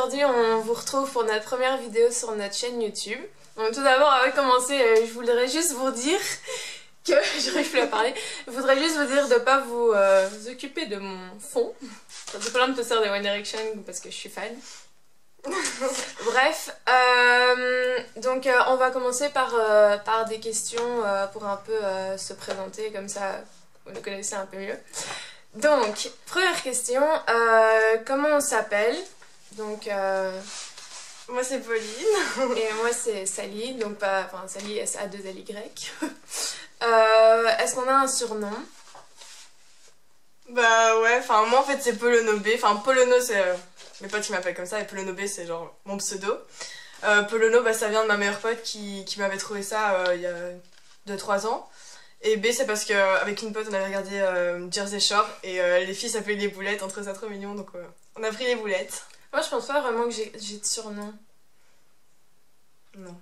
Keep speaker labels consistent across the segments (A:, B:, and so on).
A: aujourd'hui on vous retrouve pour notre première vidéo sur notre chaîne YouTube. Donc tout d'abord, avant de commencer, je voudrais juste vous dire que, j'arrive plus à parler, je voudrais juste vous dire de ne pas vous occuper de mon fond. C'est pas là de te servir de One Direction parce que je suis fan. Bref, donc on va commencer par des questions pour un peu se présenter, comme ça vous nous connaissez un peu mieux. Donc, première question, comment on s'appelle? Donc,
B: moi c'est Pauline.
A: Et moi c'est Sally, donc pas, enfin Sally S-A-2-L-Y. Est-ce qu'on a un surnom?
B: Bah ouais, enfin moi en fait c'est Polono B, enfin Polono c'est mes potes qui m'appellent comme ça et Polono B c'est genre mon pseudo. Polono bah ça vient de ma meilleure pote qui m'avait trouvé ça il y a 2-3 ans. Et B c'est parce qu'avec une pote on avait regardé Jersey Shore et les filles s'appelaient les boulettes, on trouvait ça trop mignon donc on a pris les boulettes.
A: Moi je pense pas vraiment que j'ai de surnom.
B: Non.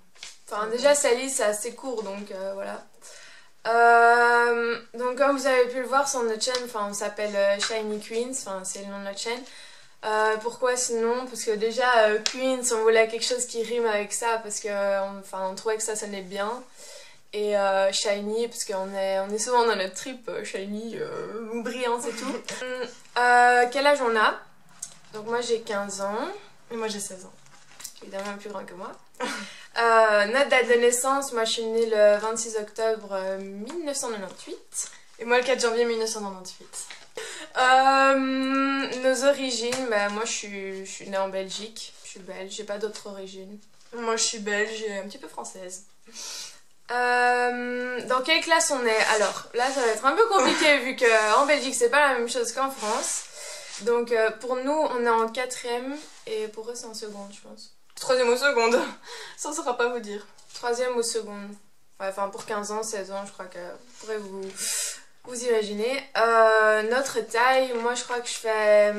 A: Enfin déjà Sally c'est assez court donc voilà. Donc comme vous avez pu le voir sur notre chaîne, enfin on s'appelle Shiny Queens, enfin c'est le nom de notre chaîne. Pourquoi sinon? Parce que déjà Queens on voulait quelque chose qui rime avec ça parce que on trouvait que ça sonnait bien. Et Shiny parce qu'on est souvent dans notre trip Shiny, brillance et tout. Quel âge on a? Donc moi j'ai 15 ans.
B: Et moi j'ai 16 ans.
A: Évidemment plus grand que moi. Notre date de naissance, moi je suis née le 26 octobre 1998.
B: Et moi le 4 janvier 1998.
A: Nos origines, bah moi je suis née en Belgique. Je suis belge, j'ai pas d'autre origine.
B: Moi je suis belge et un petit peu française.
A: Dans quelle classe on est? Alors là ça va être un peu compliqué vu qu'en Belgique c'est pas la même chose qu'en France. Donc pour nous on est en 4ème et pour eux c'est en seconde je pense.
B: 3ème ou seconde, ça ne saura pas vous dire.
A: 3ème ou seconde. Ouais, enfin pour 15 ans, 16 ans je crois que vous pourrez vous imaginer. Notre taille, moi je crois que je fais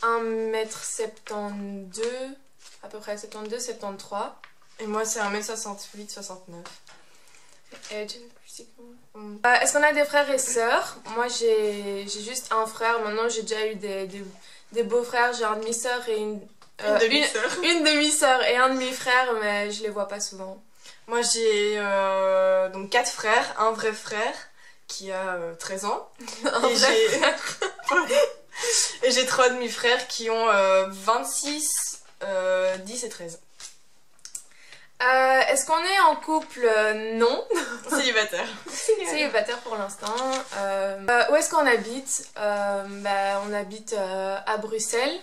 A: 1m72, à peu près 72, 73.
B: Et moi c'est 1m68, 69.
A: Est-ce qu'on a des frères et sœurs? Moi j'ai juste un frère, maintenant j'ai déjà eu des beaux-frères, j'ai un demi-sœur et une demi-sœur et un demi-frère, mais je les vois pas souvent.
B: Moi j'ai donc 4 frères, un vrai frère qui a 13 ans. Et j'ai 3 demi-frères qui ont 26, 10 et 13.
A: Est-ce qu'on est en couple? Non.
B: Célibataire.
A: Célibataire pour l'instant. Où est-ce qu'on habite? On habite à Bruxelles.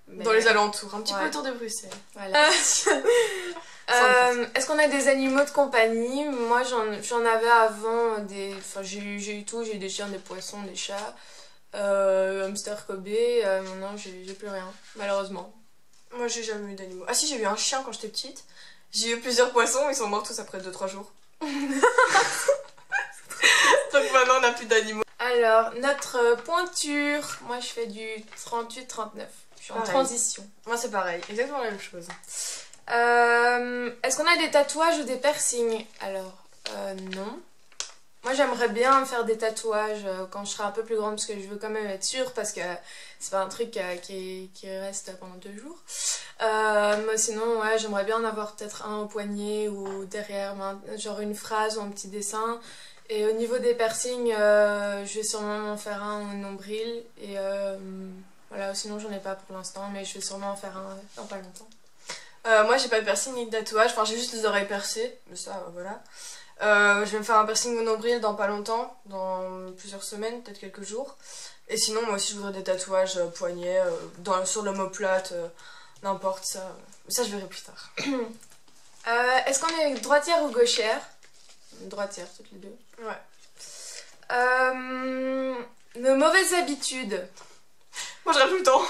B: Dans les alentours, un petit peu autour de Bruxelles.
A: Voilà. Est-ce qu'on a des animaux de compagnie? Moi j'en avais avant enfin j'ai eu tout, j'ai eu des chiens, des poissons, des chats, hamster, Kobe, maintenant j'ai plus rien, malheureusement.
B: Moi j'ai jamais eu d'animaux. Ah si, j'ai eu un chien quand j'étais petite. J'ai eu plusieurs poissons, ils sont morts tous après 2-3 jours. Donc maintenant on n'a plus d'animaux.
A: Alors, notre pointure, moi je fais du 38-39. Je suis en transition.
B: Moi c'est pareil, exactement la même chose.
A: Est-ce qu'on a des tatouages ou des piercings? Alors, non. Moi j'aimerais bien faire des tatouages quand je serai un peu plus grande parce que je veux quand même être sûre parce que c'est pas un truc qui reste pendant 2 jours. Mais sinon ouais, j'aimerais bien en avoir peut-être un au poignet ou derrière, genre une phrase ou un petit dessin. Et au niveau des piercings, je vais sûrement en faire un au nombril et voilà, sinon j'en ai pas pour l'instant mais je vais sûrement en faire un dans pas longtemps.
B: Moi j'ai pas de piercing ni de tatouage, enfin j'ai juste les oreilles percées, mais ça voilà. Je vais me faire un piercing au nombril dans pas longtemps, dans plusieurs semaines, peut-être quelques jours. Et sinon moi aussi je voudrais des tatouages poignets, sur l'omoplate, n'importe ça. Mais ça je verrai plus tard.
A: Est-ce qu'on est droitière ou gauchère? Droitière toutes les deux.
B: Ouais.
A: Nos mauvaises habitudes.
B: Moi je râle tout le temps.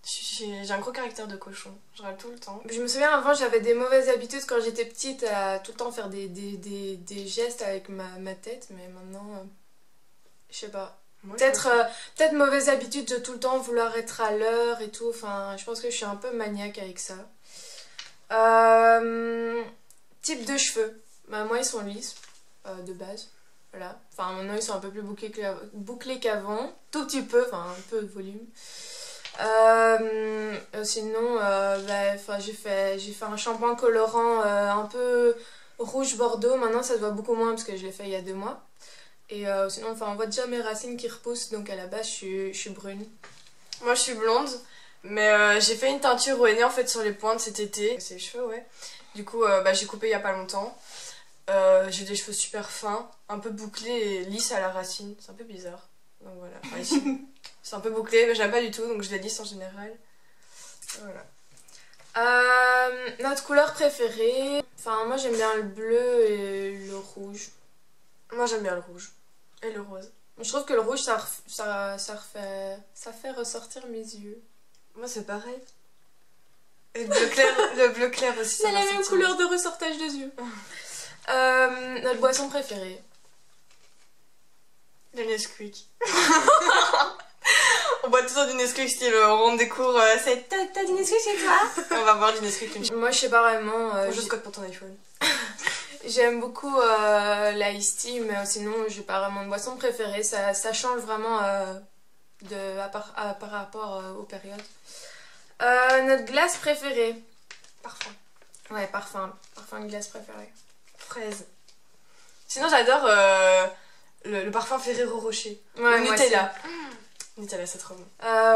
B: J'ai un gros caractère de cochon, je râle tout le temps.
A: Je me souviens avant j'avais des mauvaises habitudes quand j'étais petite à tout le temps faire des gestes avec ma tête, mais maintenant je sais pas. Peut-être mauvaise habitude de tout le temps vouloir être à l'heure et tout, enfin je pense que je suis un peu maniaque avec ça. Type de cheveux, bah, moi ils sont lisses de base, voilà. Enfin maintenant ils sont un peu plus bouclés qu'avant, tout petit peu, enfin un peu de volume. Sinon, j'ai fait un shampoing colorant un peu rouge bordeaux. Maintenant, ça se voit beaucoup moins parce que je l'ai fait il y a 2 mois. Et sinon, enfin, on voit déjà mes racines qui repoussent, donc à la base, je suis brune.
B: Moi, je suis blonde, mais j'ai fait une teinture au henné en fait sur les pointes cet été. C'est les cheveux, ouais. Du coup, j'ai coupé il y a pas longtemps. J'ai des cheveux super fins, un peu bouclés et lisses à la racine. C'est un peu bizarre. Donc voilà. Enfin, ici, c'est un peu bouclé, mais j'aime pas du tout, donc je les lisse en général. Voilà.
A: Notre couleur préférée, enfin moi j'aime bien le bleu et le rouge.
B: Moi j'aime bien le rouge et le rose.
A: Je trouve que le rouge ça fait ressortir mes yeux.
B: Moi c'est pareil. Et le bleu clair aussi.
A: C'est la même couleur de ressortage des yeux. Notre boisson préférée.
B: Le Nesquik. On boit toujours du Nesquik style on rentre des cours. T'as du Nesquik chez toi? On va boire du Nesquik.
A: Moi je sais pas vraiment.
B: Juste code pour ton iPhone.
A: J'aime beaucoup l'ice tea, mais sinon j'ai pas vraiment de boisson préférée. Ça change vraiment par rapport aux périodes. Notre glace préférée.
B: Parfum.
A: Ouais, parfum. Parfum de glace préféré.
B: Fraise. Sinon j'adore le parfum Ferrero Rocher.
A: Ouais,
B: ou Nutella. Nutella, c'est trop bon.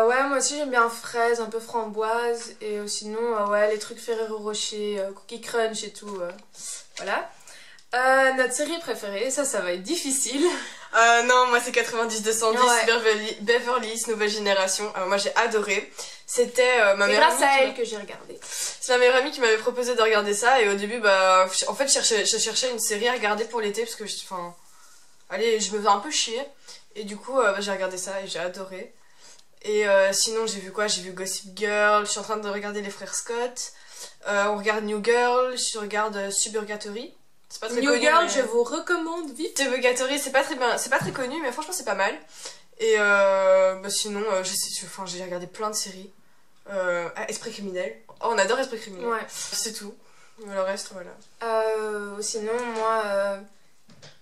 A: Ouais, moi aussi j'aime bien fraise, un peu framboise. Et sinon, ouais, les trucs Ferrero Rocher, Cookie Crunch et tout. Voilà. Notre série préférée, ça va être difficile.
B: Non, moi c'est 90-210,
A: ouais.
B: Beverly Hills, Nouvelle Génération. Moi j'ai adoré. C'était ma meilleure amie.
A: C'est grâce à elle que j'ai regardé.
B: C'est ma meilleure amie qui m'avait proposé de regarder ça. Et au début, en fait, je cherchais une série à regarder pour l'été parce que allez, je me faisais un peu chier. Et du coup, j'ai regardé ça et j'ai adoré. Et sinon, j'ai vu quoi? J'ai vu Gossip Girl. Je suis en train de regarder Les Frères Scott. On regarde New Girl. Je regarde Suburgatory. C'est pas très
A: New
B: connu,
A: Girl,
B: mais...
A: je vous recommande vite.
B: Suburgatory, c'est pas très connu, mais franchement, c'est pas mal. Et sinon, j'ai regardé plein de séries. Esprit criminel. Oh, on adore Esprit criminel.
A: Ouais.
B: C'est tout. Le reste, voilà.
A: Sinon, moi,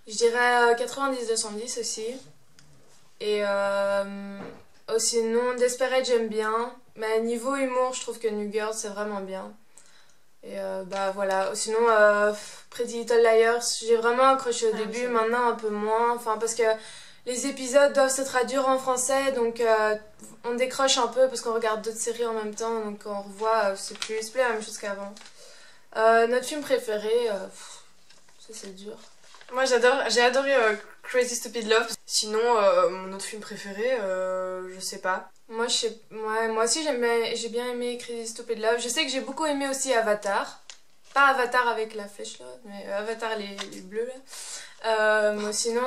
A: je dirais 90-210 aussi. Et sinon, Desperate, j'aime bien. Mais niveau humour, je trouve que New Girl, c'est vraiment bien. Et voilà. Sinon, Pretty Little Liars, j'ai vraiment accroché au début, maintenant un peu moins. Enfin, parce que les épisodes doivent se traduire en français, donc on décroche un peu parce qu'on regarde d'autres séries en même temps, donc on revoit, c'est plus la même chose qu'avant. Notre film préféré, ça c'est dur.
B: Moi j'ai adoré Crazy Stupid Love. Sinon, mon autre film préféré, je sais pas.
A: Moi aussi j'ai bien aimé Crazy Stupid Love. Je sais que j'ai beaucoup aimé aussi Avatar. Pas Avatar avec la flèche là, mais Avatar les bleus là. Moi sinon,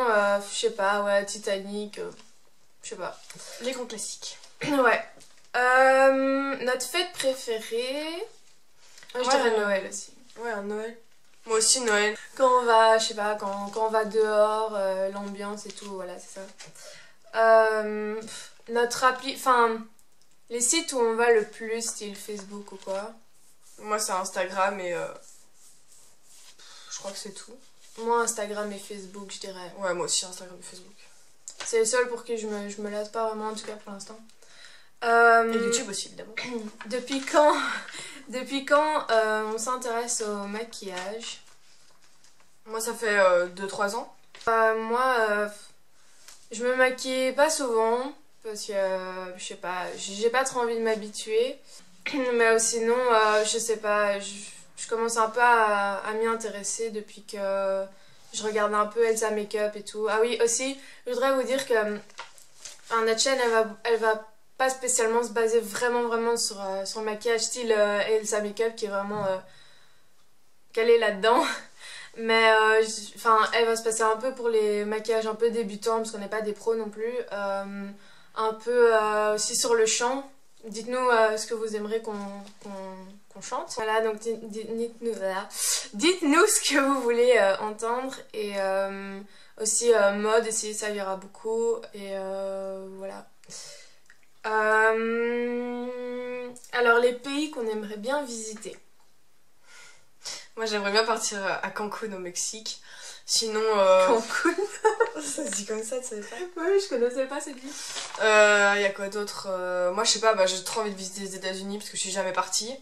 A: je sais pas, ouais, Titanic, je sais pas.
B: Les grands classiques.
A: Ouais. Notre fête préférée, je dirais Noël aussi.
B: Ouais, un Noël. Moi aussi Noël.
A: Quand on va, je sais pas, quand on va dehors, l'ambiance et tout, voilà, c'est ça. Notre appli, enfin, les sites où on va le plus, style Facebook ou quoi.
B: Moi c'est Instagram et je crois que c'est tout.
A: Moi Instagram et Facebook, je dirais.
B: Ouais, moi aussi Instagram et Facebook.
A: C'est le seul pour qui je me lasse pas vraiment, en tout cas pour l'instant.
B: Et YouTube aussi évidemment.
A: Depuis quand on s'intéresse au maquillage?
B: Moi ça fait 2-3 ans.
A: Moi, je me maquille pas souvent parce que je sais pas, j'ai pas trop envie de m'habituer. Mais sinon, je sais pas, je commence un peu à m'y intéresser depuis que je regarde un peu Elsa Makeup et tout. Ah oui, aussi, je voudrais vous dire que notre chaîne, elle va pas spécialement se baser vraiment sur le maquillage style Elsa Makeup qui est vraiment calée là-dedans. Mais elle va se passer un peu pour les maquillages un peu débutants parce qu'on n'est pas des pros non plus. Un peu aussi sur le chant. Dites-nous ce que vous aimeriez qu'on chante. Voilà, donc dites-nous ce que vous voulez entendre. Et aussi mode, aussi ça ira beaucoup. Et voilà. Alors les pays qu'on aimerait bien visiter.
B: Moi j'aimerais bien partir à Cancun au Mexique. Sinon...
A: Cancun.
B: Ça se dit comme ça, tu savais pas?
A: Oui, je connaissais pas cette ville.
B: Il y a quoi d'autre? Moi je sais pas, bah, j'ai trop envie de visiter les États-Unis parce que je suis jamais partie.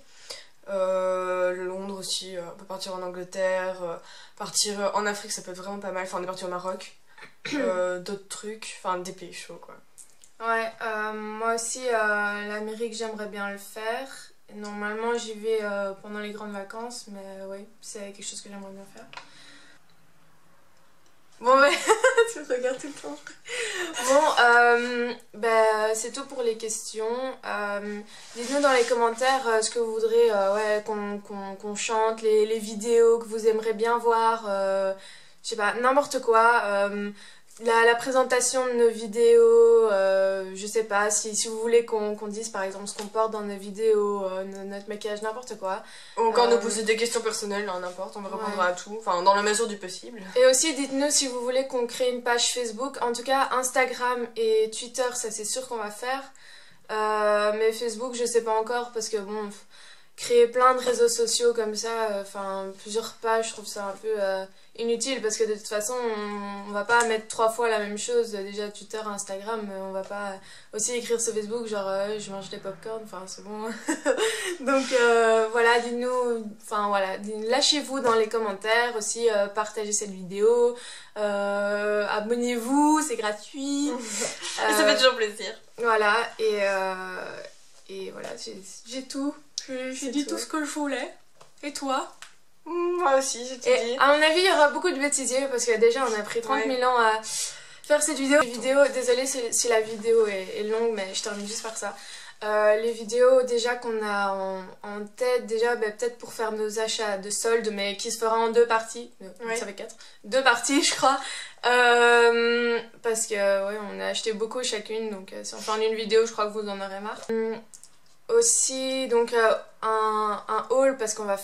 B: Londres aussi, on peut partir en Angleterre, partir en Afrique, ça peut être vraiment pas mal. Enfin, on est parti au Maroc. D'autres trucs, enfin des pays chauds quoi.
A: Ouais, moi aussi, l'Amérique, j'aimerais bien le faire. Normalement, j'y vais pendant les grandes vacances, mais oui, c'est quelque chose que j'aimerais bien faire. Bon, mais tu me regardes tout le temps. Bon, bah, c'est tout pour les questions. Dites-nous dans les commentaires ce que vous voudrez ouais, qu'on chante, les vidéos que vous aimeriez bien voir, je sais pas, n'importe quoi. La présentation de nos vidéos, je sais pas, si vous voulez qu'on dise par exemple ce qu'on porte dans nos vidéos, notre maquillage, n'importe quoi.
B: Ou encore nous poser des questions personnelles, hein, n'importe, on va répondre à tout, enfin dans la mesure du possible.
A: Et aussi dites-nous si vous voulez qu'on crée une page Facebook, en tout cas Instagram et Twitter, ça c'est sûr qu'on va faire. Mais Facebook je sais pas encore parce que bon, créer plein de réseaux sociaux comme ça, enfin plusieurs pages, je trouve ça un peu inutile parce que de toute façon on va pas mettre 3 fois la même chose, déjà Twitter, Instagram, on va pas aussi écrire sur Facebook genre je mange des popcorn, enfin c'est bon. Donc voilà, dites-nous, enfin voilà, lâchez-vous dans les commentaires aussi, partagez cette vidéo, abonnez-vous, c'est gratuit.
B: Ça fait toujours plaisir.
A: Voilà, et voilà, j'ai tout. J'ai dit tout ce que je voulais. Et toi?
B: Moi aussi, j'ai tout dit.
A: À mon avis, il y aura beaucoup de bêtisiers parce que déjà, on a pris 30 000 ans à faire cette vidéo. Désolée si la vidéo est longue, mais je termine juste par ça. Les vidéos déjà qu'on a en tête, déjà bah, peut-être pour faire nos achats de soldes, mais qui se fera en 2 parties. Ça fait 4. 2 parties, je crois. Parce que ouais, on a acheté beaucoup chacune, donc si on fait en une vidéo, je crois que vous en aurez marre. Aussi donc un haul parce qu'on va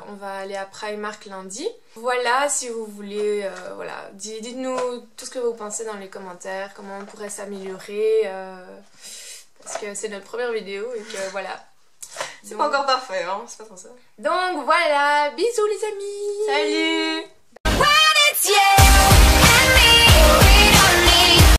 A: on va aller à Primark lundi. Voilà, si vous voulez, voilà, dites-nous tout ce que vous pensez dans les commentaires, comment on pourrait s'améliorer, parce que c'est notre première vidéo et que voilà.
B: C'est pas encore parfait, hein, c'est pas trop ça.
A: Donc voilà, bisous les amis.
B: Salut.